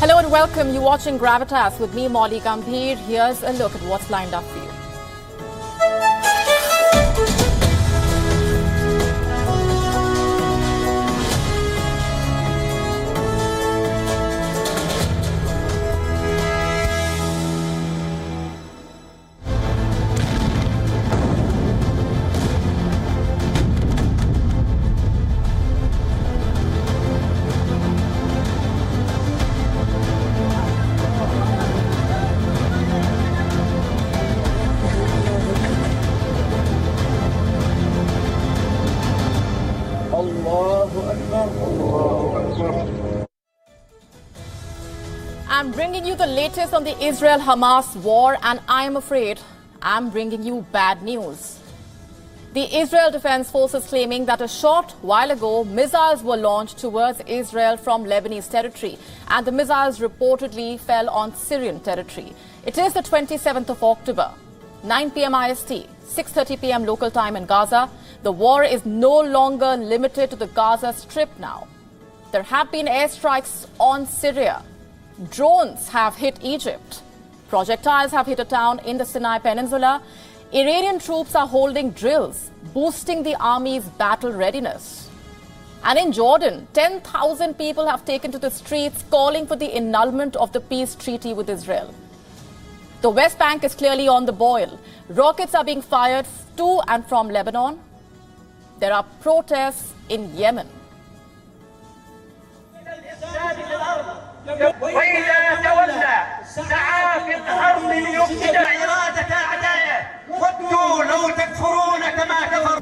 Hello and welcome. You're watching Gravitas with me, Molly Gambhir. Here's a look at what's lined up for you. I'm bringing you the latest on the Israel-Hamas war, and I'm afraid I'm bringing you bad news. The Israel Defense Forces claiming that a short while ago, missiles were launched towards Israel from Lebanese territory, and the missiles reportedly fell on Syrian territory. It is the 27th of October, 9 p.m. IST, 6:30 p.m. local time in Gaza. The war is no longer limited to the Gaza Strip now. There have been airstrikes on Syria. Drones have hit Egypt. Projectiles have hit a town in the Sinai Peninsula. Iranian troops are holding drills, boosting the army's battle readiness. And in Jordan, 10,000 people have taken to the streets calling for the annulment of the peace treaty with Israel. The West Bank is clearly on the boil. Rockets are being fired to and from Lebanon. There are protests in Yemen. وإذا تولى سعى في الأرض ليفسد إرادة أعدائه ودوا لو تكفرون كما كفروا.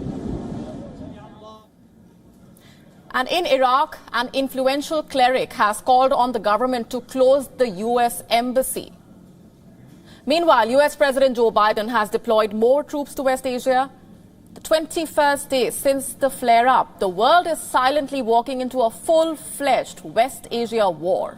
And in Iraq, an influential cleric has called on the government to close the U.S. embassy. Meanwhile, U.S. President Joe Biden has deployed more troops to West Asia. The 21st day since the flare-up, the world is silently walking into a full-fledged West Asia war.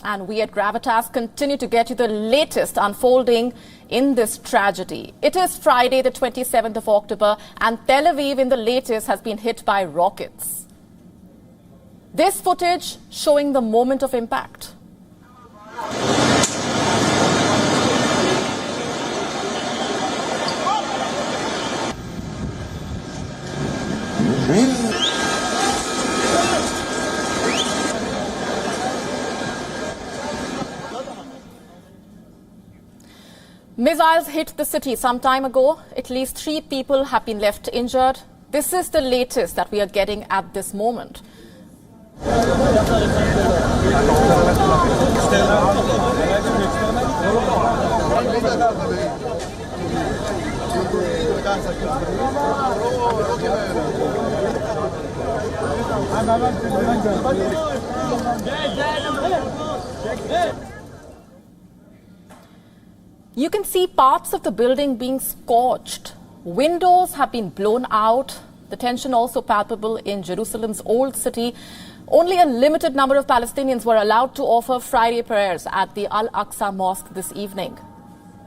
And we at Gravitas continue to get you the latest unfolding in this tragedy. It is Friday, the 27th of October, and Tel Aviv in the latest has been hit by rockets. This footage showing the moment of impact. Missiles hit the city some time ago. At least 3 people have been left injured. This is the latest that we are getting at this moment. You can see parts of the building being scorched. Windows have been blown out. The tension also palpable in Jerusalem's old city. Only a limited number of Palestinians were allowed to offer Friday prayers at the Al-Aqsa Mosque this evening.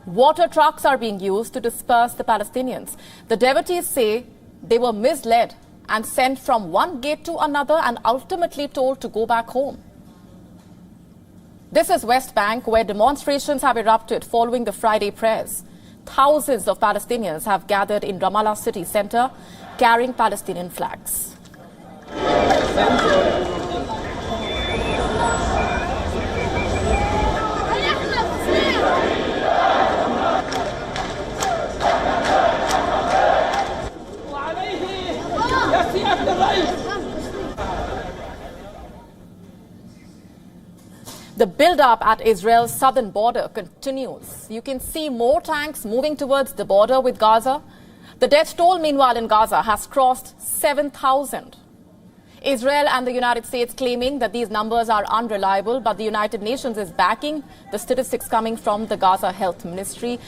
Water trucks are being used to disperse the Palestinians. The devotees say they were misled and sent from one gate to another and ultimately told to go back home. This is West Bank, where demonstrations have erupted following the Friday prayers. Thousands of Palestinians have gathered in Ramallah city center carrying Palestinian flags. The build-up at Israel's southern border continues. You can see more tanks moving towards the border with Gaza. The death toll, meanwhile, in Gaza has crossed 7,000. Israel and the United States claiming that these numbers are unreliable, but the United Nations is backing the statistics coming from the Gaza Health Ministry,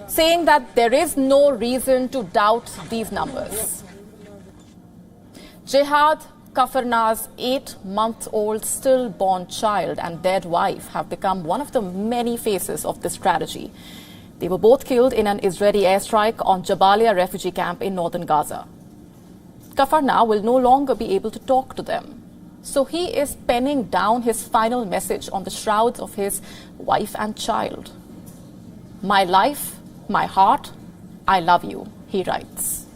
saying that there is no reason to doubt these numbers. Jihad Kafarna's 8-month-old stillborn child and dead wife have become one of the many faces of this tragedy. They were both killed in an Israeli airstrike on Jabalia refugee camp in northern Gaza. Gafar will no longer be able to talk to them. So he is penning down his final message on the shrouds of his wife and child. My life, my heart, I love you, he writes.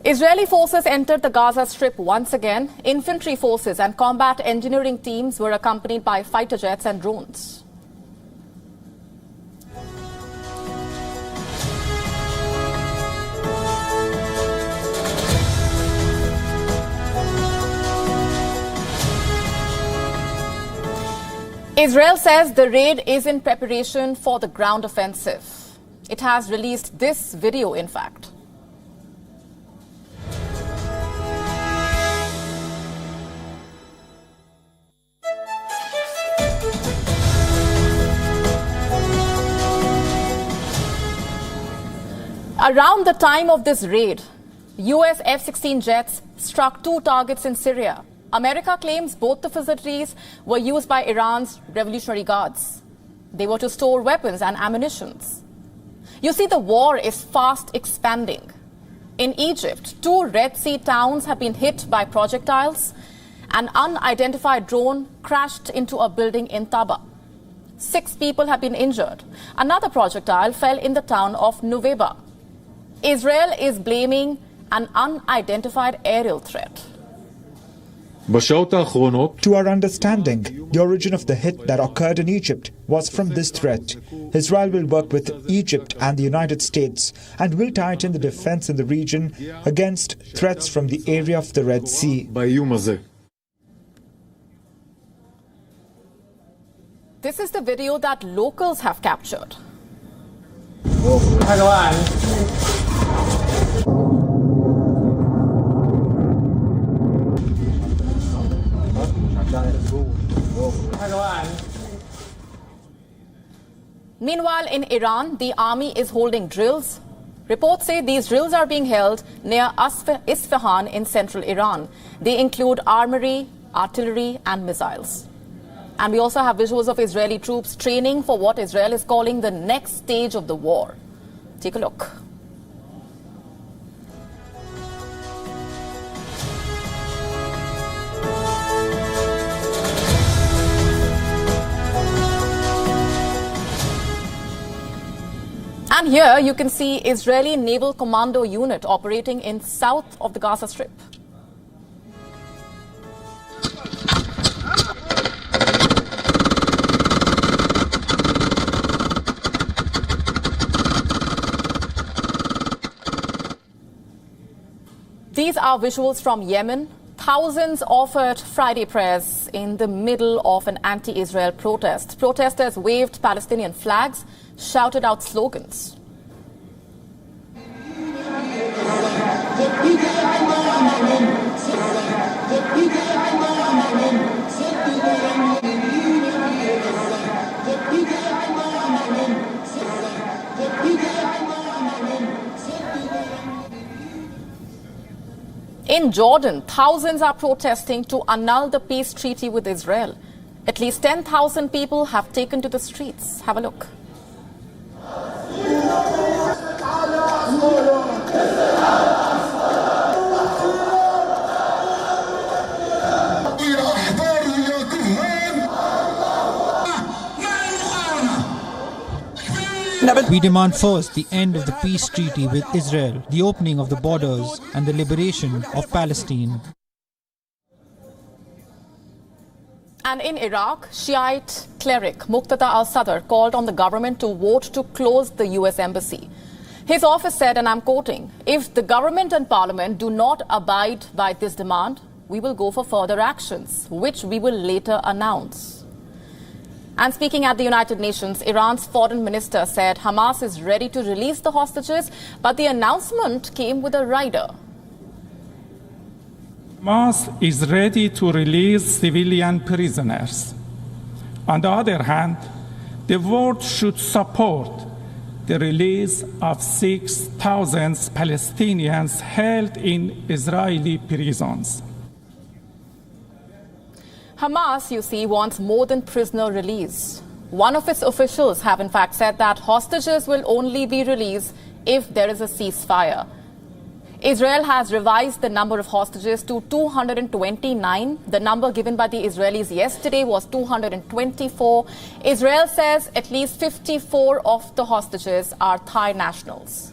Israeli forces entered the Gaza Strip once again. Infantry forces and combat engineering teams were accompanied by fighter jets and drones. Israel says the raid is in preparation for the ground offensive. It has released this video, in fact. Around the time of this raid, US F-16 jets struck 2 targets in Syria. America claims both the facilities were used by Iran's Revolutionary Guards. They were to store weapons and ammunition. You see, the war is fast expanding. In Egypt, 2 Red Sea towns have been hit by projectiles. An unidentified drone crashed into a building in Taba. 6 people have been injured. Another projectile fell in the town of Nuweiba. Israel is blaming an unidentified aerial threat. To our understanding, the origin of the hit that occurred in Egypt was from this threat. Israel will work with Egypt and the United States and will tighten the defense in the region against threats from the area of the Red Sea. This is the video that locals have captured. Meanwhile, in Iran, the army is holding drills. Reports say these drills are being held near Isfahan in central Iran. They include armory, artillery, and missiles. And we also have visuals of Israeli troops training for what Israel is calling the next stage of the war. Take a look. And here you can see Israeli Naval Commando Unit operating in south of the Gaza Strip. These are visuals from Yemen. Thousands offered Friday prayers in the middle of an anti-Israel protest. Protesters waved Palestinian flags, shouted out slogans. In Jordan, thousands are protesting to annul the peace treaty with Israel. At least 10,000 people have taken to the streets. Have a look. We demand first the end of the peace treaty with Israel, the opening of the borders, and the liberation of Palestine. And in Iraq, Shiite cleric Muqtada al-Sadr called on the government to vote to close the US embassy. His office said, and I'm quoting, "If the government and parliament do not abide by this demand, we will go for further actions, which we will later announce." And speaking at the United Nations, Iran's foreign minister said Hamas is ready to release the hostages, but the announcement came with a rider. Hamas is ready to release civilian prisoners. On the other hand, the world should support the release of 6,000 Palestinians held in Israeli prisons. Hamas, you see, wants more than prisoner release. One of its officials have in fact said that hostages will only be released if there is a ceasefire. Israel has revised the number of hostages to 229. The number given by the Israelis yesterday was 224. Israel says at least 54 of the hostages are Thai nationals.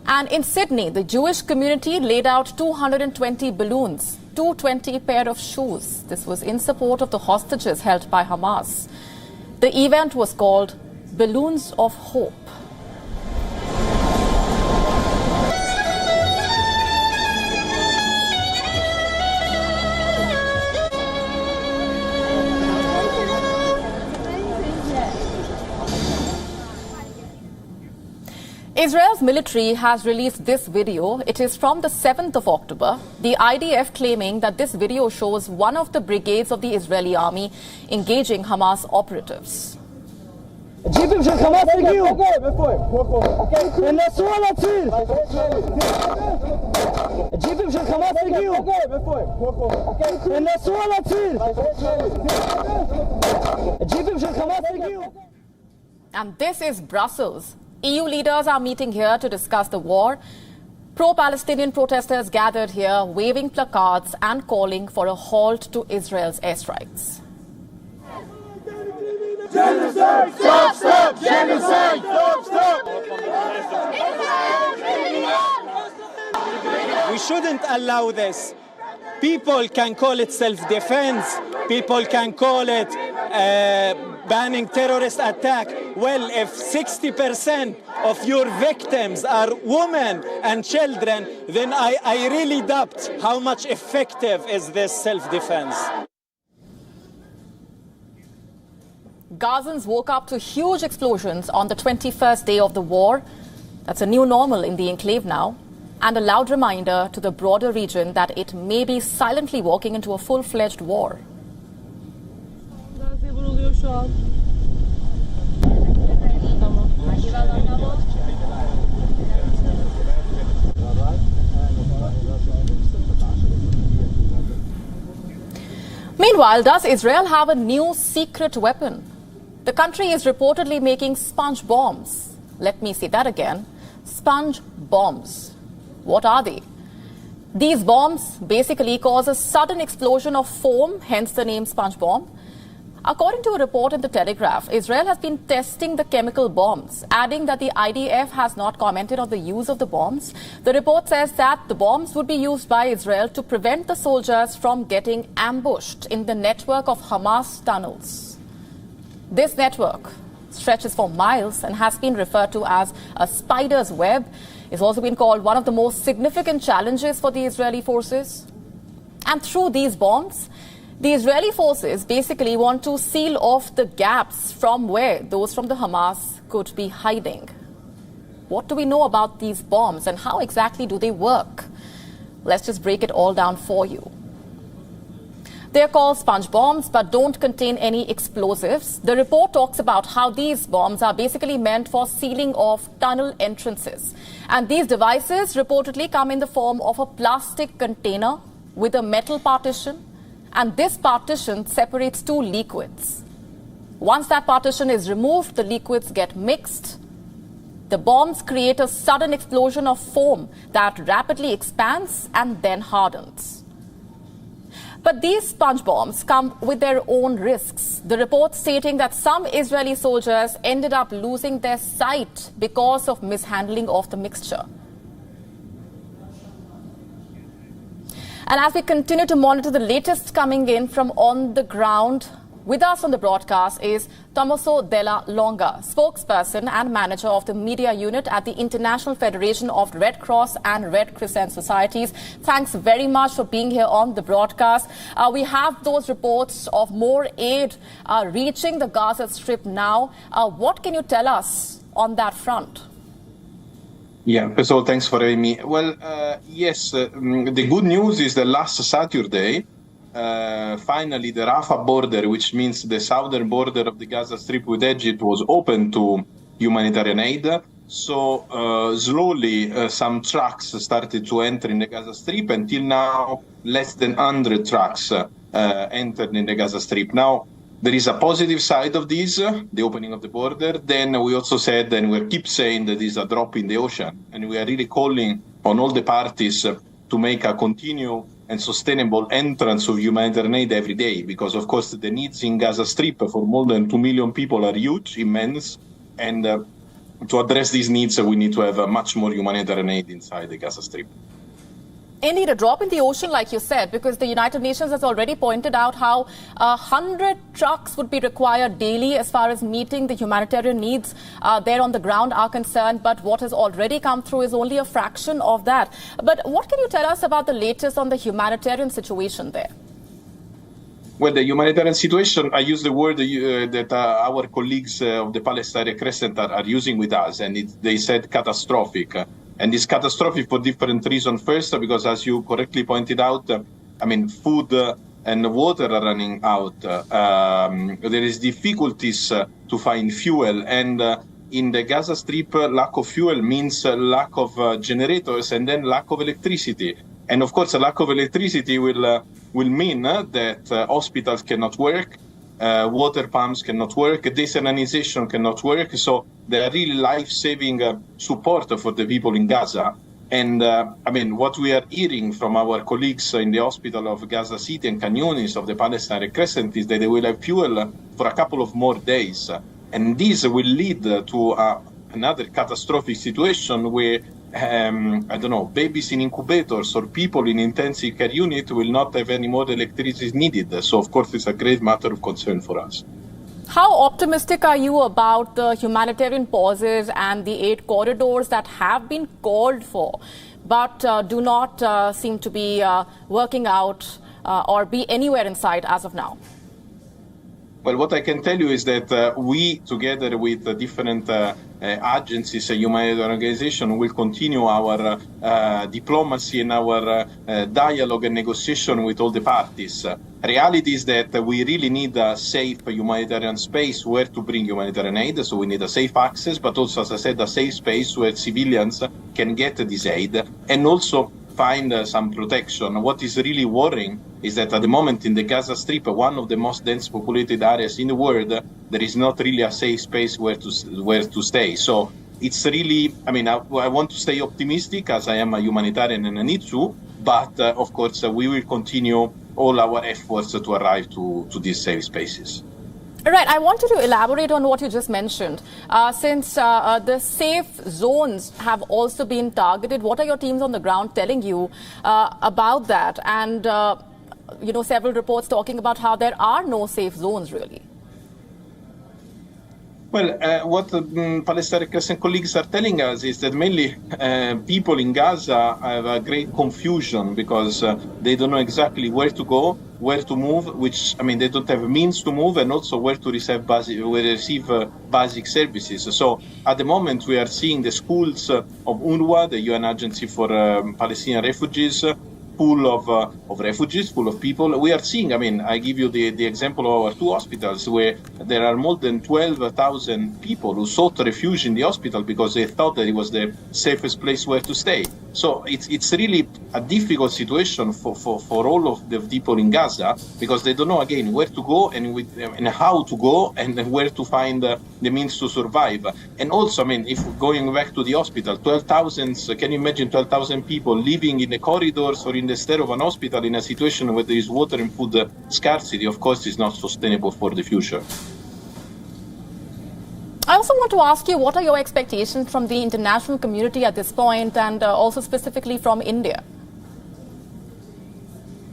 And in Sydney, the Jewish community laid out 220 balloons, 220 pair of shoes. This was in support of the hostages held by Hamas. The event was called Balloons of Hope. Israel's military has released this video. It is from the 7th of October. The IDF claiming that this video shows one of the brigades of the Israeli army engaging Hamas operatives. And this is Brussels. EU leaders are meeting here to discuss the war. Pro-Palestinian protesters gathered here, waving placards and calling for a halt to Israel's airstrikes. Genocide! Stop! Stop! Genocide! Stop! Stop! We shouldn't allow this. People can call it self-defense. People can call it banning terrorist attack. Well, if 60% of your victims are women and children, then I really doubt how much effective is this self-defense. Gazans woke up to huge explosions on the 21st day of the war. That's a new normal in the enclave now, and a loud reminder to the broader region that it may be silently walking into a full-fledged war. Meanwhile, does Israel have a new secret weapon? The country is reportedly making sponge bombs. Let me say that again. Sponge bombs. What are they? These bombs basically cause a sudden explosion of foam, hence the name sponge bomb. According to a report in The Telegraph, Israel has been testing the chemical bombs, adding that the IDF has not commented on the use of the bombs. The report says that the bombs would be used by Israel to prevent the soldiers from getting ambushed in the network of Hamas tunnels. This network stretches for miles and has been referred to as a spider's web. It's also been called one of the most significant challenges for the Israeli forces. And through these bombs, the Israeli forces basically want to seal off the gaps from where those from the Hamas could be hiding. What do we know about these bombs and how exactly do they work? Let's just break it all down for you. They're called sponge bombs but don't contain any explosives. The report talks about how these bombs are basically meant for sealing off tunnel entrances. And these devices reportedly come in the form of a plastic container with a metal partition. And this partition separates two liquids. Once that partition is removed, the liquids get mixed. The bombs create a sudden explosion of foam that rapidly expands and then hardens. But these sponge bombs come with their own risks. The report stating that some Israeli soldiers ended up losing their sight because of mishandling of the mixture. And as we continue to monitor the latest coming in from on the ground, with us on the broadcast is Tommaso Della Longa, spokesperson and manager of the media unit at the International Federation of Red Cross and Red Crescent Societies. Thanks very much for being here on the broadcast. We have those reports of more aid reaching the Gaza Strip now. What can you tell us on that front? Yeah, first of all, thanks for having me. Well, yes, the good news is that last Saturday, finally the Rafah border, which means the southern border of the Gaza Strip with Egypt, was open to humanitarian aid. So slowly some trucks started to enter in the Gaza Strip. Until now, less than 100 trucks entered in the Gaza Strip. Now, there is a positive side of this, the opening of the border. Then we also said, and we keep saying, that is a drop in the ocean. And we are really calling on all the parties to make a continued and sustainable entrance of humanitarian aid every day. Because, of course, the needs in Gaza Strip for more than 2 million people are huge, immense. And to address these needs, we need to have much more humanitarian aid inside the Gaza Strip. Indeed, a drop in the ocean, like you said, because the United Nations has already pointed out how 100 trucks would be required daily as far as meeting the humanitarian needs there on the ground are concerned. But what has already come through is only a fraction of that. But what can you tell us about the latest on the humanitarian situation there? Well, the humanitarian situation, I use the word that our colleagues of the Palestine Crescent are using with us, and they said catastrophic. And it's catastrophic for different reasons. First, because as you correctly pointed out, food and water are running out. There is difficulties to find fuel. And in the Gaza Strip, lack of fuel means lack of generators and then lack of electricity. And of course, a lack of electricity will mean that hospitals cannot work, water pumps cannot work, desalination cannot work. So they are really life-saving support for the people in Gaza. And what we are hearing from our colleagues in the hospital of Gaza City and Khan Yunis of the Palestine Crescent is that they will have fuel for a couple of more days. And this will lead to another catastrophic situation where babies in incubators or people in intensive care unit will not have any more electricity needed. So, of course, it's a great matter of concern for us. How optimistic are you about the humanitarian pauses and the aid corridors that have been called for, but do not seem to be working out or be anywhere in sight as of now? Well, what I can tell you is that we, together with different agencies and humanitarian organizations, will continue our diplomacy and our dialogue and negotiation with all the parties. Reality is that we really need a safe humanitarian space where to bring humanitarian aid. So we need a safe access, but also, as I said, a safe space where civilians can get this aid and also find some protection. What is really worrying is that at the moment in the Gaza Strip, one of the most dense populated areas in the world, there is not really a safe space where to stay. So it's really, I want to stay optimistic as I am a humanitarian and I need to, but of course we will continue all our efforts to arrive to these safe spaces. Right. I want you to elaborate on what you just mentioned. Since the safe zones have also been targeted, what are your teams on the ground telling you about that? And, several reports talking about how there are no safe zones, really. Well, what the Palestine Crescent colleagues are telling us is that mainly people in Gaza have a great confusion because they don't know exactly where to go, where to move, they don't have means to move, and also where to receive basic services. So at the moment we are seeing the schools of UNRWA, the UN Agency for Palestinian Refugees, full of refugees, full of people. We are seeing, I give you the example of our two hospitals where there are more than 12,000 people who sought refuge in the hospital because they thought that it was the safest place where to stay. So it's really a difficult situation for all of the people in Gaza because they don't know, again, where to go and how to go and where to find the means to survive. And also, if going back to the hospital, 12,000, can you imagine 12,000 people living in the corridors or in the stair of an hospital in a situation where there is water and food scarcity? Of course, is not sustainable for the future. I also want to ask you, what are your expectations from the international community at this point and also specifically from India?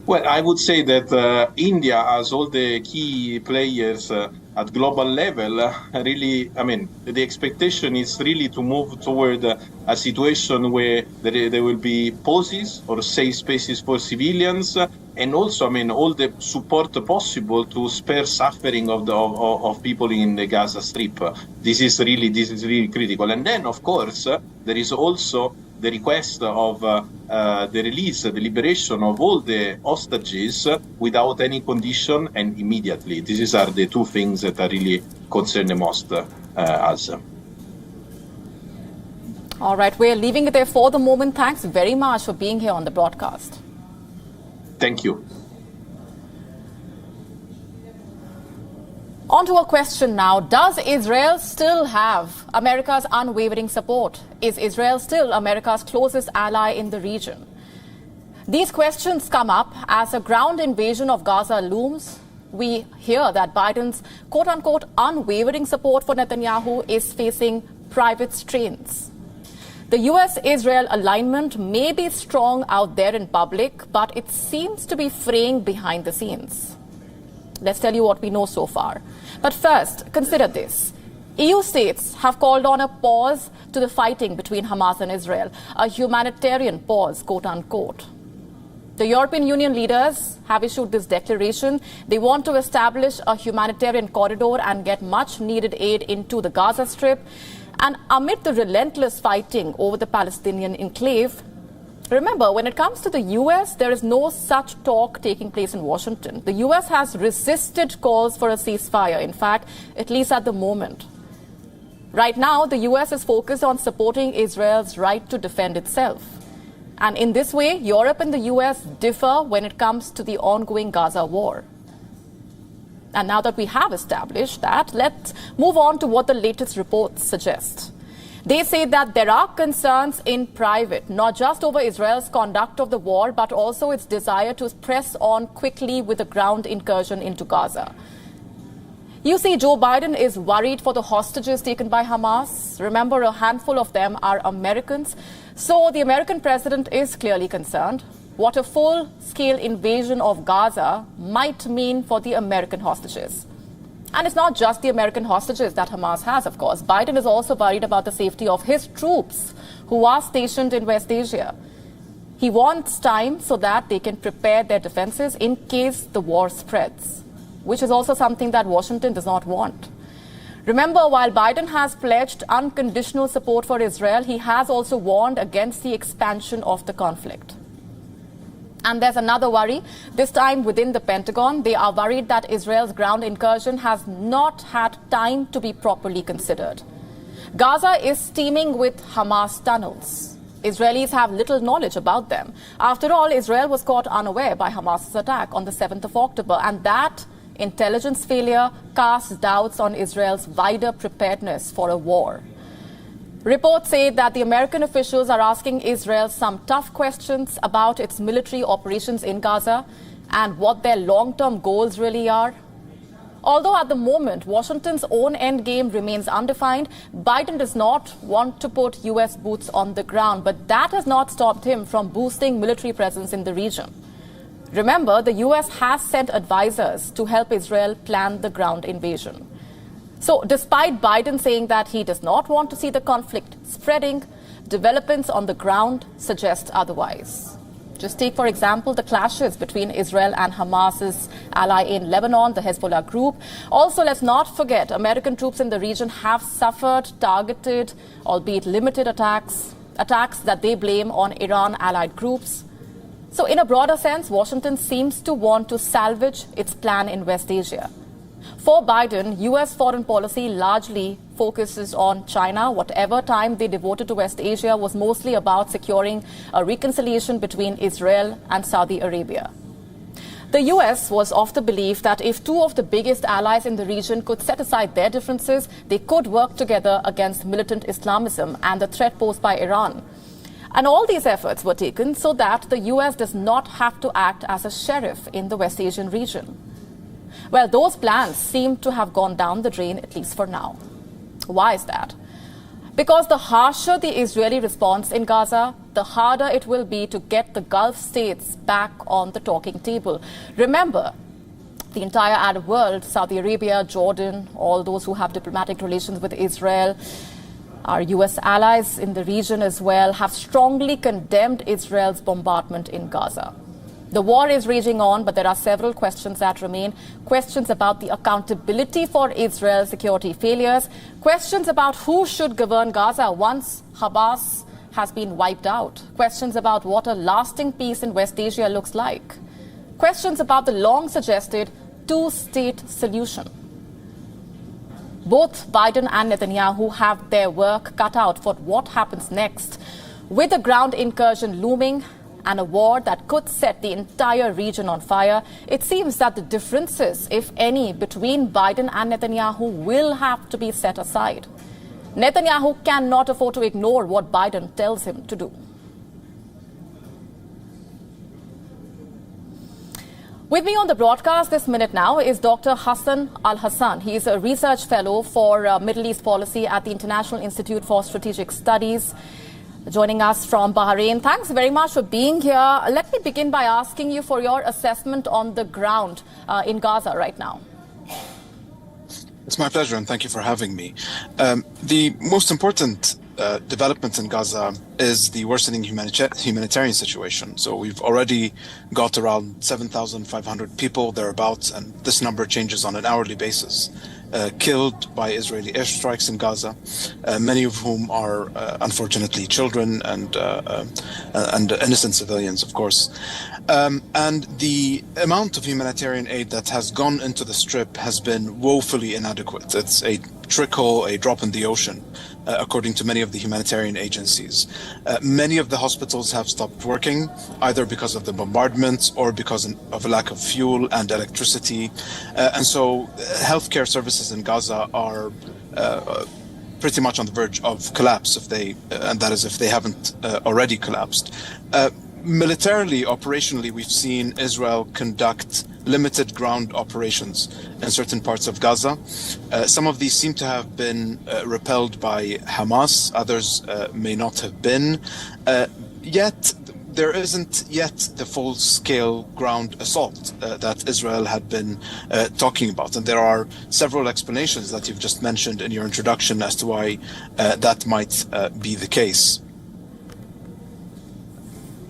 Well, I would say that India, as all the key players at global level, really, the expectation is really to move toward a situation where there will be pauses or safe spaces for civilians, and also, all the support possible to spare suffering of people in the Gaza Strip. This is really critical. And then, of course, there is also the request of the release, the liberation of all the hostages without any condition and immediately. These are the two things that are really concern the most us. All right, we're leaving it there for the moment. Thanks very much for being here on the broadcast. Thank you. On to a question now. Does Israel still have America's unwavering support? Is Israel still America's closest ally in the region? These questions come up as a ground invasion of Gaza looms. We hear that Biden's quote-unquote unwavering support for Netanyahu is facing private strains. The US-Israel alignment may be strong out there in public, but it seems to be fraying behind the scenes. Let's tell you what we know so far. But first, consider this. EU states have called on a pause to the fighting between Hamas and Israel, a humanitarian pause, quote-unquote. The European Union leaders have issued this declaration. They want to establish a humanitarian corridor and get much-needed aid into the Gaza Strip. And amid the relentless fighting over the Palestinian enclave, remember, when it comes to the US, there is no such talk taking place in Washington. The US has resisted calls for a ceasefire, in fact, at least at the moment. Right now, the US is focused on supporting Israel's right to defend itself. And in this way, Europe and the US differ when it comes to the ongoing Gaza war. And now that we have established that, let's move on to what the latest reports suggest. They say that there are concerns in private, not just over Israel's conduct of the war, but also its desire to press on quickly with a ground incursion into Gaza. You see, Joe Biden is worried for the hostages taken by Hamas. Remember, a handful of them are Americans. So the American president is clearly concerned what a full-scale invasion of Gaza might mean for the American hostages. And it's not just the American hostages that Hamas has, of course. Biden is also worried about the safety of his troops who are stationed in West Asia. He wants time so that they can prepare their defenses in case the war spreads, which is also something that Washington does not want. Remember, while Biden has pledged unconditional support for Israel, he has also warned against the expansion of the conflict. And there's another worry, this time within the Pentagon. They are worried that Israel's ground incursion has not had time to be properly considered. Gaza is steaming with Hamas tunnels. Israelis have little knowledge about them. After all, Israel was caught unaware by Hamas's attack on the 7th of October, and that intelligence failure casts doubts on Israel's wider preparedness for a war. Reports say that the American officials are asking Israel some tough questions about its military operations in Gaza and what their long-term goals really are. Although at the moment, Washington's own endgame remains undefined, Biden does not want to put U.S. boots on the ground, but that has not stopped him from boosting military presence in the region. Remember, the U.S. has sent advisors to help Israel plan the ground invasion. So despite Biden saying that he does not want to see the conflict spreading, developments on the ground suggest otherwise. Just take, for example, the clashes between Israel and Hamas's ally in Lebanon, the Hezbollah group. Also, let's not forget, American troops in the region have suffered targeted, albeit limited attacks that they blame on Iran-allied groups. So in a broader sense, Washington seems to want to salvage its plan in West Asia. For Biden, U.S. foreign policy largely focuses on China. Whatever time they devoted to West Asia was mostly about securing a reconciliation between Israel and Saudi Arabia. The U.S. was of the belief that if two of the biggest allies in the region could set aside their differences, they could work together against militant Islamism and the threat posed by Iran. And all these efforts were taken so that the U.S. does not have to act as a sheriff in the West Asian region. Well, those plans seem to have gone down the drain, at least for now. Why is that? Because the harsher the Israeli response in Gaza, the harder it will be to get the Gulf states back on the talking table. Remember, the entire Arab world, Saudi Arabia, Jordan, all those who have diplomatic relations with Israel, our U.S. allies in the region as well, have strongly condemned Israel's bombardment in Gaza. The war is raging on, but there are several questions that remain. Questions about the accountability for Israel's security failures. Questions about who should govern Gaza once Hamas has been wiped out. Questions about what a lasting peace in West Asia looks like. Questions about the long suggested two-state solution. Both Biden and Netanyahu have their work cut out for what happens next, with a ground incursion looming and a war that could set the entire region on fire. It seems that the differences, if any, between Biden and Netanyahu will have to be set aside. Netanyahu cannot afford to ignore what Biden tells him to do. With me on the broadcast this minute now is Dr. Hassan Al-Hassan. He is a research fellow for Middle East policy at the International Institute for Strategic Studies, joining us from Bahrain. Thanks very much for being here. Let me begin by asking you for your assessment on the ground in Gaza right now. It's my pleasure, and thank you for having me. The most important development in Gaza is the worsening humanitarian situation. So we've already got around 7,500 people thereabouts, and this number changes on an hourly basis, killed by Israeli airstrikes in Gaza, many of whom are unfortunately children and innocent civilians, of course. And the amount of humanitarian aid that has gone into the Strip has been woefully inadequate. It's a trickle, a drop in the ocean, according to many of the humanitarian agencies. Many of the hospitals have stopped working, either because of the bombardments or because of a lack of fuel and electricity. And so healthcare services in Gaza are pretty much on the verge of collapse, and that is if they haven't already collapsed. Militarily, operationally, we've seen Israel conduct limited ground operations in certain parts of Gaza. Some of these seem to have been repelled by Hamas, others may not have been. Yet, there isn't yet the full-scale ground assault that Israel had been talking about. And there are several explanations that you've just mentioned in your introduction as to why that might be the case.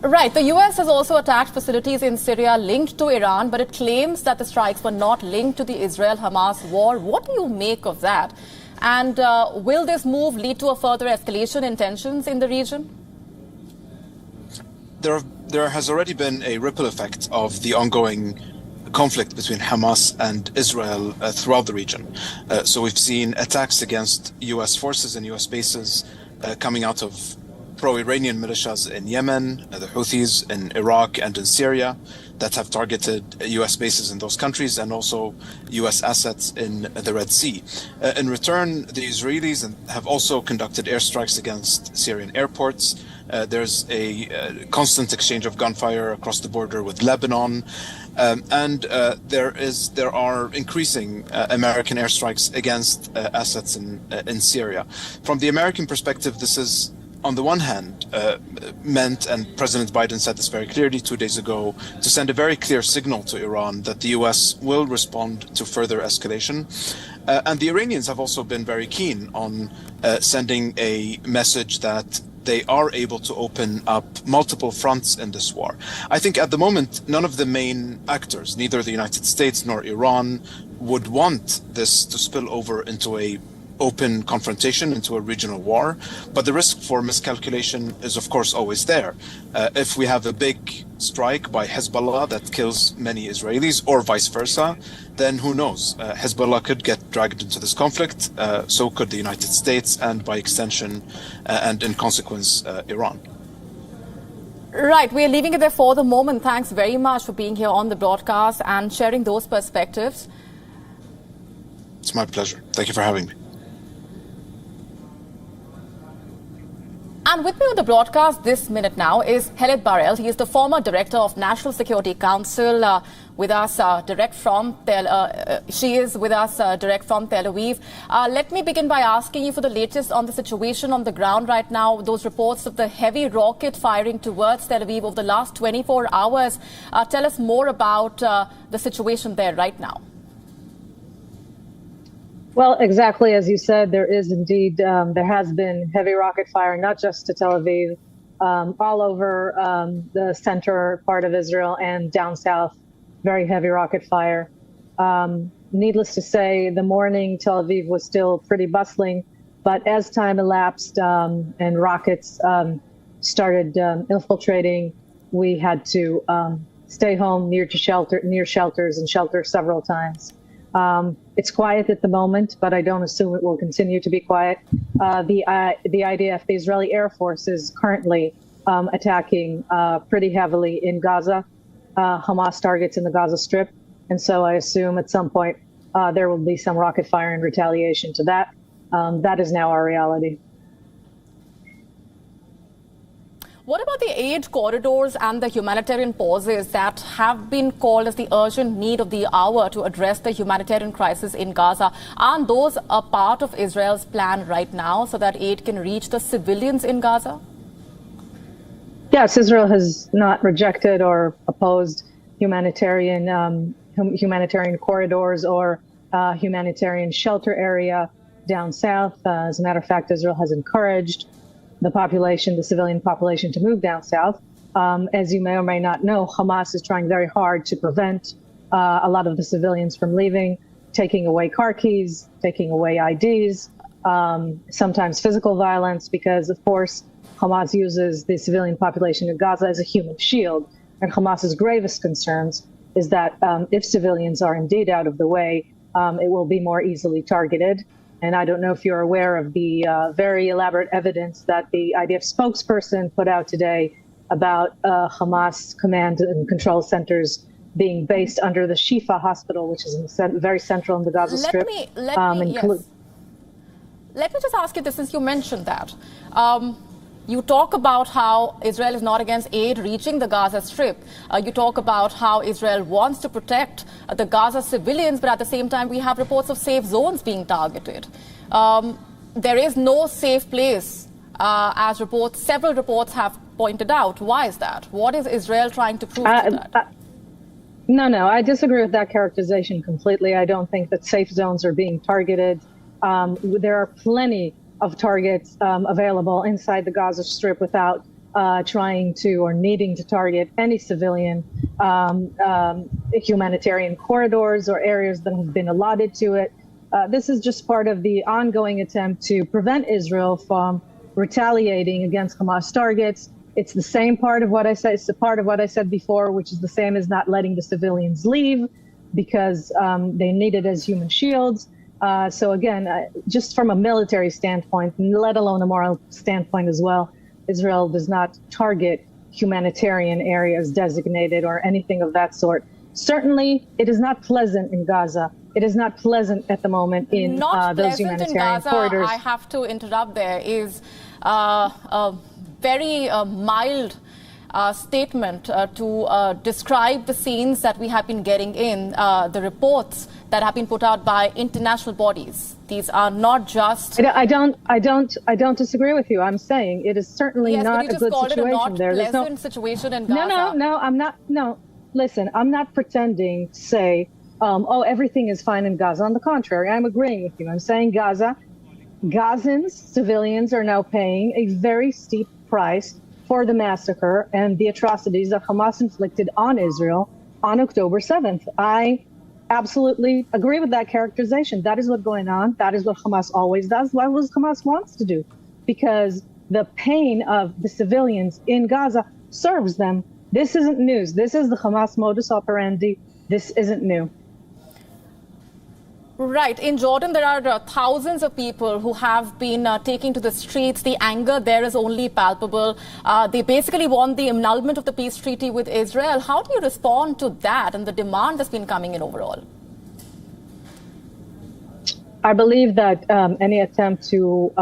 Right. The U.S. has also attacked facilities in Syria linked to Iran, but it claims that the strikes were not linked to the Israel-Hamas war. What do you make of that? And will this move lead to a further escalation in tensions in the region? There has already been a ripple effect of the ongoing conflict between Hamas and Israel throughout the region. So we've seen attacks against U.S. forces and U.S. bases coming out of pro-Iranian militias in Yemen, the Houthis in Iraq and in Syria that have targeted U.S. bases in those countries and also U.S. assets in the Red Sea. In return, the Israelis have also conducted airstrikes against Syrian airports. There's a constant exchange of gunfire across the border with Lebanon. And there are increasing American airstrikes against assets in Syria. From the American perspective, this is, on the one hand, meant, and President Biden said this very clearly 2 days ago, to send a very clear signal to Iran that the U.S. will respond to further escalation. And the Iranians have also been very keen on sending a message that they are able to open up multiple fronts in this war. I think at the moment, none of the main actors, neither the United States nor Iran, would want this to spill over into a open confrontation, into a regional war. But the risk for miscalculation is, of course, always there. If we have a big strike by Hezbollah that kills many Israelis, or vice versa, then who knows? Hezbollah could get dragged into this conflict, so could the United States, and by extension, and in consequence, Iran. Right, we are leaving it there for the moment. Thanks very much for being here on the broadcast and sharing those perspectives. It's my pleasure. Thank you for having me. And with me on the broadcast this minute now is Heled Barel. He is the former director of National Security Council, with us direct from she is with us direct from Tel Aviv. Let me begin by asking you for the latest on the situation on the ground right now. Those reports of the heavy rocket firing towards Tel Aviv over the last 24 hours. Tell us more about the situation there right now. Well, exactly as you said, there is indeed, there has been heavy rocket firing, not just to Tel Aviv, all over the center part of Israel and down south, very heavy rocket fire. Needless to say, the morning Tel Aviv was still pretty bustling, but as time elapsed and rockets started infiltrating. We had to stay home near shelters and shelter several times. It's quiet at the moment, but I don't assume it will continue to be quiet. The IDF, the Israeli Air Force, is currently attacking pretty heavily in Gaza, Hamas targets in the Gaza Strip. And so I assume at some point there will be some rocket fire in retaliation to that. That is now our reality. What about the aid corridors and the humanitarian pauses that have been called as the urgent need of the hour to address the humanitarian crisis in Gaza? Aren't those a part of Israel's plan right now so that aid can reach the civilians in Gaza? Yes, Israel has not rejected or opposed humanitarian corridors or humanitarian shelter area down south. As a matter of fact, Israel has encouraged the civilian population, to move down south. As you may or may not know, Hamas is trying very hard to prevent a lot of the civilians from leaving, taking away car keys, taking away IDs, sometimes physical violence, because, of course, Hamas uses the civilian population of Gaza as a human shield. And Hamas's gravest concerns is that if civilians are indeed out of the way, it will be more easily targeted. And I don't know if you're aware of the very elaborate evidence that the IDF spokesperson put out today about Hamas command and control centers being based under the Shifa hospital, which is very central in the Gaza Strip. Let me just ask you this, since you mentioned that. You talk about how Israel is not against aid reaching the Gaza Strip. You talk about how Israel wants to protect the Gaza civilians, but at the same time, we have reports of safe zones being targeted. There is no safe place, as several reports have pointed out. Why is that? What is Israel trying to prove to that? No, I disagree with that characterization completely. I don't think that safe zones are being targeted. There are plenty of targets available inside the Gaza Strip without trying to or needing to target any civilian humanitarian corridors or areas that have been allotted to it. This is just part of the ongoing attempt to prevent Israel from retaliating against Hamas targets. It's the same part of what I said. It's a part of what I said before, which is the same as not letting the civilians leave because they need it as human shields. So again, just from a military standpoint, let alone a moral standpoint as well, Israel does not target humanitarian areas designated or anything of that sort. Certainly, it is not pleasant in Gaza. It is not pleasant at the moment in those humanitarian corridors. I have to interrupt. There is a very mild statement to describe the scenes that we have been getting in the reports that have been put out by international bodies. These are not just. I don't disagree with you. I'm saying it is certainly not a good situation. There's no pleasant situation in Gaza. No, I'm not. No, listen, I'm not pretending to say, everything is fine in Gaza. On the contrary, I'm agreeing with you. I'm saying Gazans, civilians are now paying a very steep price for the massacre and the atrocities that Hamas inflicted on Israel on October 7th. I absolutely agree with that characterization. That is what's going on. That is what Hamas always does. What Hamas wants to do, because the pain of the civilians in Gaza serves them. This isn't news. This is the Hamas modus operandi. This isn't new. Right. In Jordan, there are thousands of people who have been taking to the streets. The anger there is only palpable. They basically want the annulment of the peace treaty with Israel. How do you respond to that and the demand that's been coming in overall? I believe that any attempt to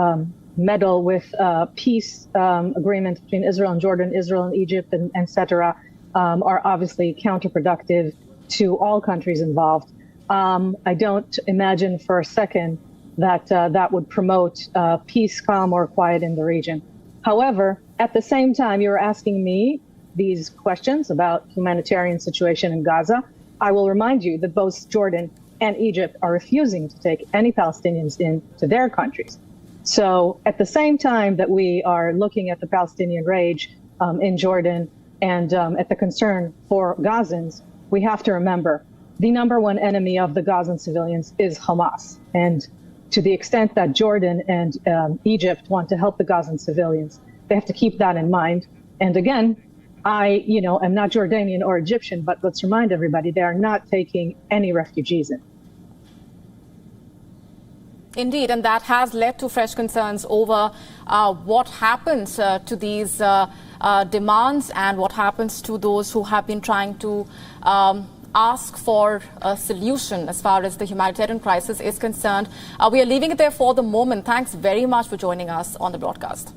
meddle with peace agreements between Israel and Jordan, Israel and Egypt, and et cetera, are obviously counterproductive to all countries involved. I don't imagine for a second that that would promote peace, calm, or quiet in the region. However, at the same time, you're asking me these questions about humanitarian situation in Gaza. I will remind you that both Jordan and Egypt are refusing to take any Palestinians into their countries. So at the same time that we are looking at the Palestinian rage in Jordan and at the concern for Gazans, we have to remember the number one enemy of the Gazan civilians is Hamas. And to the extent that Jordan and Egypt want to help the Gazan civilians, They have to keep that in mind. And again, I, am not Jordanian or Egyptian, but let's remind everybody they are not taking any refugees in. Indeed, and that has led to fresh concerns over what happens to these demands and what happens to those who have been trying to ask for a solution as far as the humanitarian crisis is concerned. We are leaving it there for the moment. Thanks very much for joining us on the broadcast.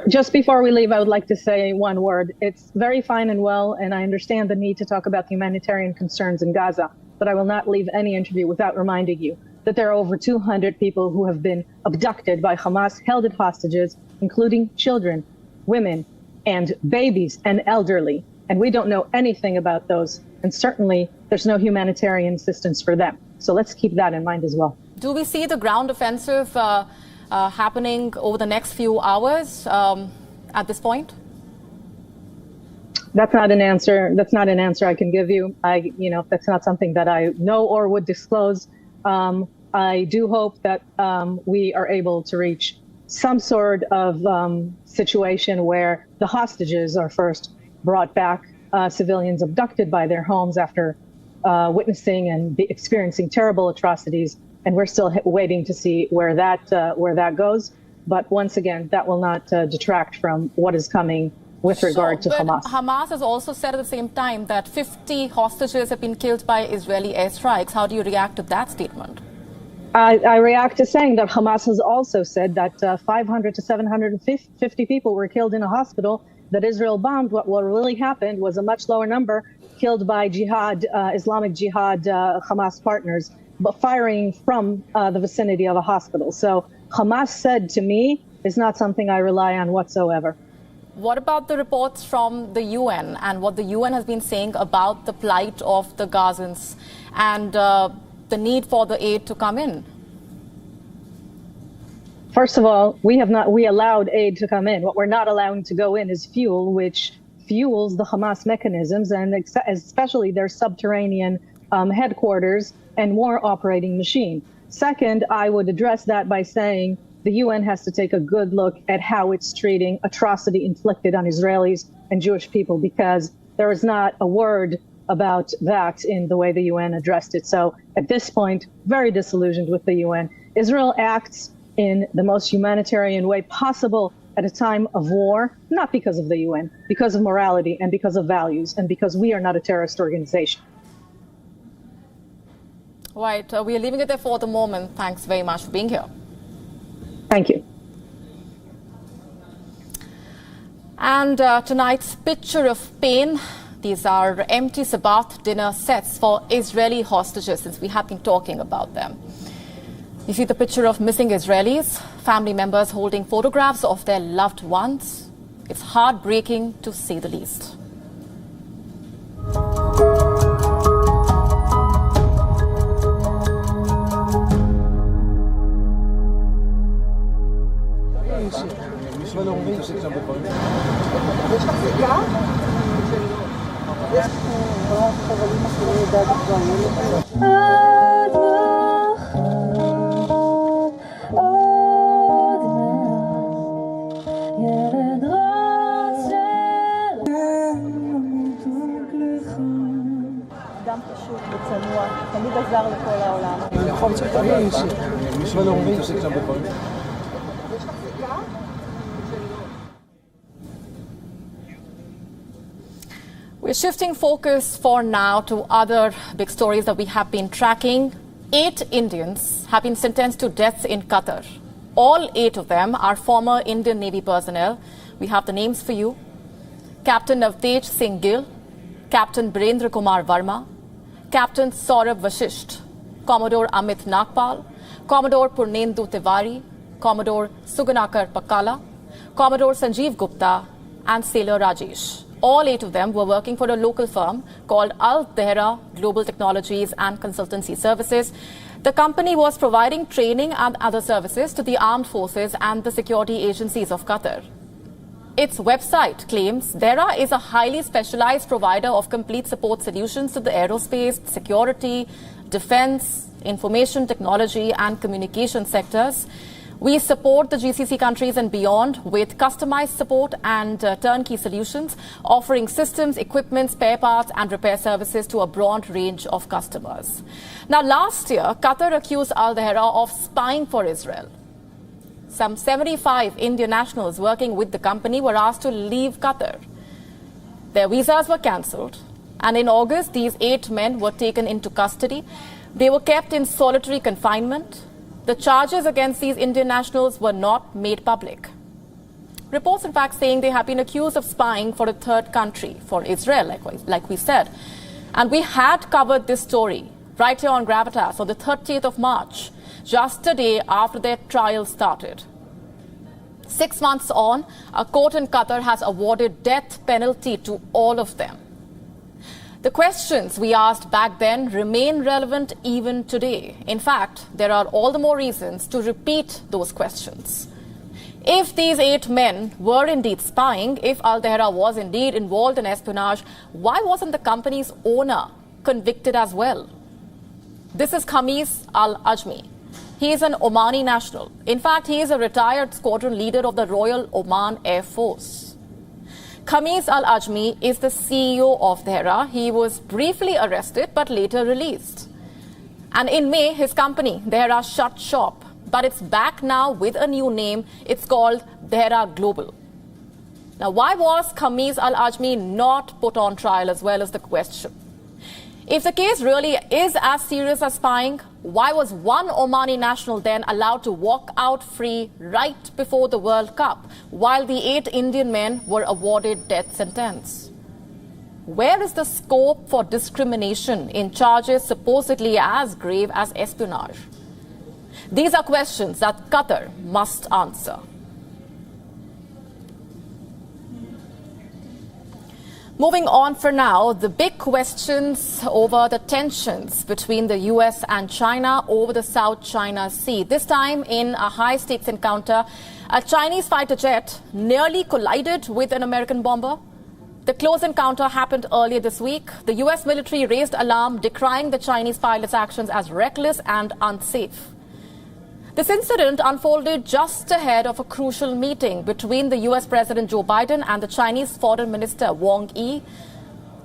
Just before we leave, I would like to say one word. It's very fine and well, and I understand the need to talk about the humanitarian concerns in Gaza, but I will not leave any interview without reminding you that there are over 200 people who have been abducted by Hamas, held as hostages, including children, women, and babies and elderly. And we don't know anything about those. And certainly there's no humanitarian assistance for them. So let's keep that in mind as well. Do we see the ground offensive happening over the next few hours at this point? That's not an answer. That's not an answer I can give you. That's not something that I know or would disclose. I do hope that we are able to reach some sort of situation where the hostages are first brought back, civilians abducted by their homes after witnessing and experiencing terrible atrocities. And we're still waiting to see where that goes. But once again, that will not detract from what is coming with regard to Hamas. Hamas has also said at the same time that 50 hostages have been killed by Israeli airstrikes. How do you react to that statement? I react to saying that Hamas has also said that 500 to 750 people were killed in a hospital that Israel bombed. What really happened was a much lower number killed by jihad, Islamic Jihad, Hamas partners, but firing from the vicinity of a hospital. So Hamas said to me is not something I rely on whatsoever. What about the reports from the UN and what the UN has been saying about the plight of the Gazans and the need for the aid to come in? First of all, we allowed aid to come in. What we're not allowing to go in is fuel, which fuels the Hamas mechanisms and especially their subterranean headquarters and war operating machine. Second, I would address that by saying the UN has to take a good look at how it's treating atrocity inflicted on Israelis and Jewish people, because there is not a word about that in the way the UN addressed it. So at this point, very disillusioned with the UN. Israel acts in the most humanitarian way possible at a time of war, not because of the UN, because of morality and because of values and because we are not a terrorist organization. Right. We are leaving it there for the moment. Thanks very much for being here. Thank you. And tonight's picture of pain. These are empty Sabbath dinner sets for Israeli hostages, since we have been talking about them. You see the picture of missing Israelis, family members holding photographs of their loved ones. It's heartbreaking, to say the least. We're shifting focus for now to other big stories that we have been tracking. 8 Indians have been sentenced to death in Qatar. All 8 of them are former Indian Navy personnel. We have the names for you. Captain Navtej Singh Gill, Captain Birendra Kumar Verma, Captain Saurabh Vashisht, Commodore Amit Nagpal, Commodore Purnendu Tiwari, Commodore Suganakar Pakala, Commodore Sanjeev Gupta, and Sailor Rajesh. All 8 of them were working for a local firm called Al Dehra Global Technologies and Consultancy Services. The company was providing training and other services to the armed forces and the security agencies of Qatar. Its website claims Dehra is a highly specialized provider of complete support solutions to the aerospace, security, defense, information technology and communication sectors. We support the GCC countries and beyond with customized support and turnkey solutions, offering systems, equipment, spare parts and repair services to a broad range of customers. Now, last year, Qatar accused Al Dhahra of spying for Israel. Some 75 Indian nationals working with the company were asked to leave Qatar. Their visas were cancelled, and in August, these 8 men were taken into custody. They were kept in solitary confinement. The charges against these Indian nationals were not made public. Reports, in fact, saying they have been accused of spying for a third country, for Israel, like we said. And we had covered this story right here on Gravitas on the 30th of March, just a day after their trial started. 6 months on, a court in Qatar has awarded death penalty to all of them. The questions we asked back then remain relevant even today. In fact, there are all the more reasons to repeat those questions. If these 8 men were indeed spying, if Al Dhahra was indeed involved in espionage, why wasn't the company's owner convicted as well? This is Khamis Al-Ajmi. He is an Omani national. In fact, he is a retired squadron leader of the Royal Oman Air Force. Khamis Al-Ajmi is the CEO of Dhahra. He was briefly arrested but later released. And in May, his company, Dhahra, shut shop. But it's back now with a new name. It's called Dhahra Global. Now, why was Khamis Al-Ajmi not put on trial as well as the question? If the case really is as serious as spying, why was one Omani national then allowed to walk out free right before the World Cup, while the 8 Indian men were awarded death sentence? Where is the scope for discrimination in charges supposedly as grave as espionage? These are questions that Qatar must answer. Moving on for now, the big questions over the tensions between the US and China over the South China Sea. This time in a high-stakes encounter, a Chinese fighter jet nearly collided with an American bomber. The close encounter happened earlier this week. The US military raised alarm, decrying the Chinese pilot's actions as reckless and unsafe. This incident unfolded just ahead of a crucial meeting between the US President Joe Biden and the Chinese Foreign Minister Wang Yi.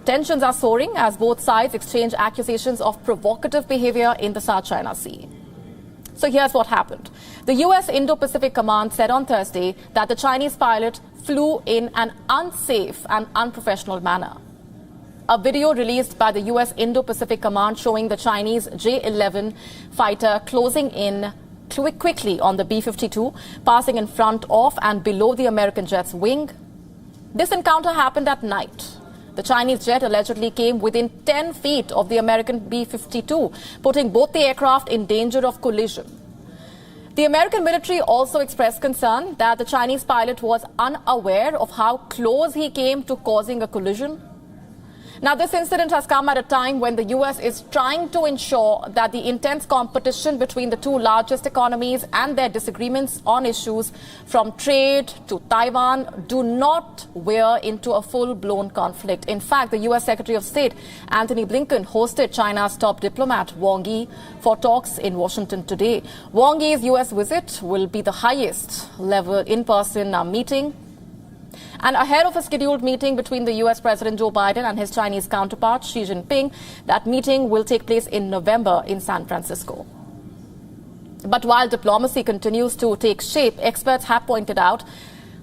Tensions are soaring as both sides exchange accusations of provocative behavior in the South China Sea. So here's what happened. The US Indo-Pacific Command said on Thursday that the Chinese pilot flew in an unsafe and unprofessional manner. A video released by the US Indo-Pacific Command showing the Chinese J-11 fighter closing in quickly on the B-52, passing in front of and below the American jet's wing. This encounter happened at night. The Chinese jet allegedly came within 10 feet of the American B-52, putting both the aircraft in danger of collision. The American military also expressed concern that the Chinese pilot was unaware of how close he came to causing a collision. Now, this incident has come at a time when the US is trying to ensure that the intense competition between the two largest economies and their disagreements on issues from trade to Taiwan do not veer into a full-blown conflict. In fact, the US Secretary of State Antony Blinken hosted China's top diplomat Wang Yi for talks in Washington today. Wang Yi's US visit will be the highest level in-person meeting. And ahead of a scheduled meeting between the US President Joe Biden and his Chinese counterpart Xi Jinping, that meeting will take place in November in San Francisco. But while diplomacy continues to take shape, experts have pointed out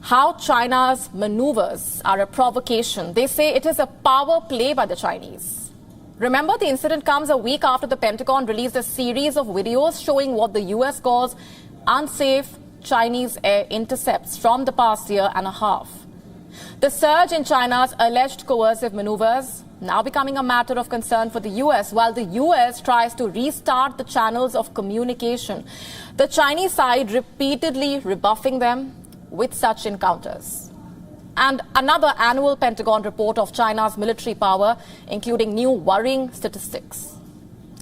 how China's maneuvers are a provocation. They say it is a power play by the Chinese. Remember, the incident comes a week after the Pentagon released a series of videos showing what the US calls unsafe Chinese air intercepts from the past year and a half. The surge in China's alleged coercive maneuvers now becoming a matter of concern for the US, while the US tries to restart the channels of communication. The Chinese side repeatedly rebuffing them with such encounters. And another annual Pentagon report of China's military power, including new worrying statistics.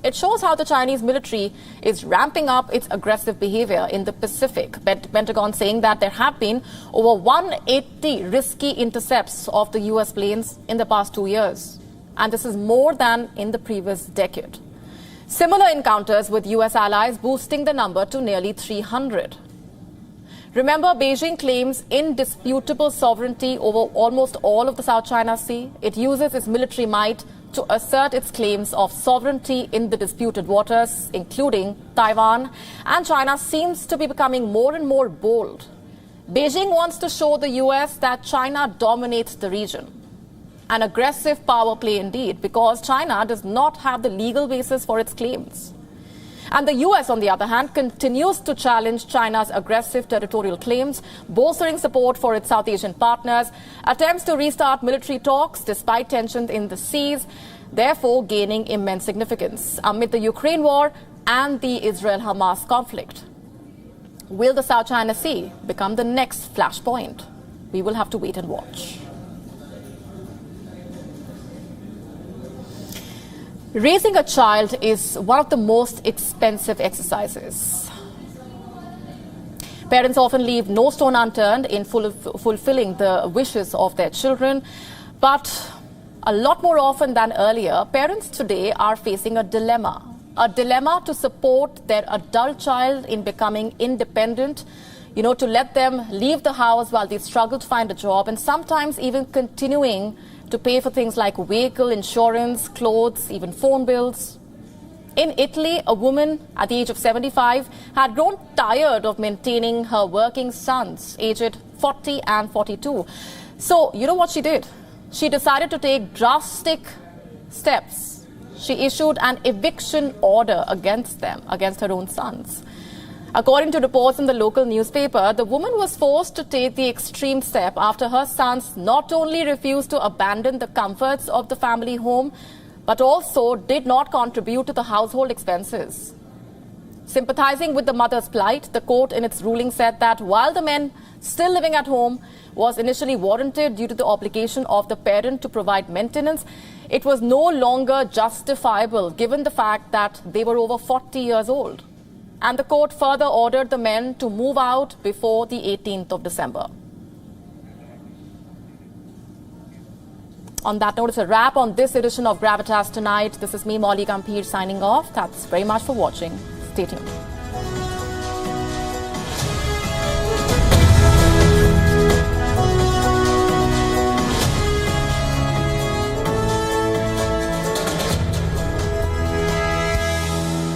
It shows how the Chinese military is ramping up its aggressive behavior in the Pacific. Pentagon saying that there have been over 180 risky intercepts of the US planes in the past 2 years. And this is more than in the previous decade. Similar encounters with US allies boosting the number to nearly 300. Remember, Beijing claims indisputable sovereignty over almost all of the South China Sea. It uses its military might to assert its claims of sovereignty in the disputed waters, including Taiwan. And China seems to be becoming more and more bold. Beijing wants to show the US that China dominates the region. An aggressive power play indeed, because China does not have the legal basis for its claims. And the US, on the other hand, continues to challenge China's aggressive territorial claims, bolstering support for its South Asian partners, attempts to restart military talks despite tensions in the seas, therefore gaining immense significance amid the Ukraine war and the Israel-Hamas conflict. Will the South China Sea become the next flashpoint? We will have to wait and watch. Raising a child is one of the most expensive exercises. Parents often leave no stone unturned in fulfilling the wishes of their children. But a lot more often than earlier, parents today are facing a dilemma to support their adult child in becoming independent, to let them leave the house while they struggle to find a job, and sometimes even continuing to pay for things like vehicle insurance, clothes, even phone bills. In Italy, a woman at the age of 75 had grown tired of maintaining her working sons, aged 40 and 42. So, you know what she did? She decided to take drastic steps. She issued an eviction order against her own sons. According to reports in the local newspaper, the woman was forced to take the extreme step after her sons not only refused to abandon the comforts of the family home, but also did not contribute to the household expenses. Sympathizing with the mother's plight, the court in its ruling said that while the men still living at home was initially warranted due to the obligation of the parent to provide maintenance, it was no longer justifiable given the fact that they were over 40 years old. And the court further ordered the men to move out before the 18th of December. On that note, it's a wrap on this edition of Gravitas Tonight. This is me, Molly Gambhir, signing off. Thanks very much for watching. Stay tuned.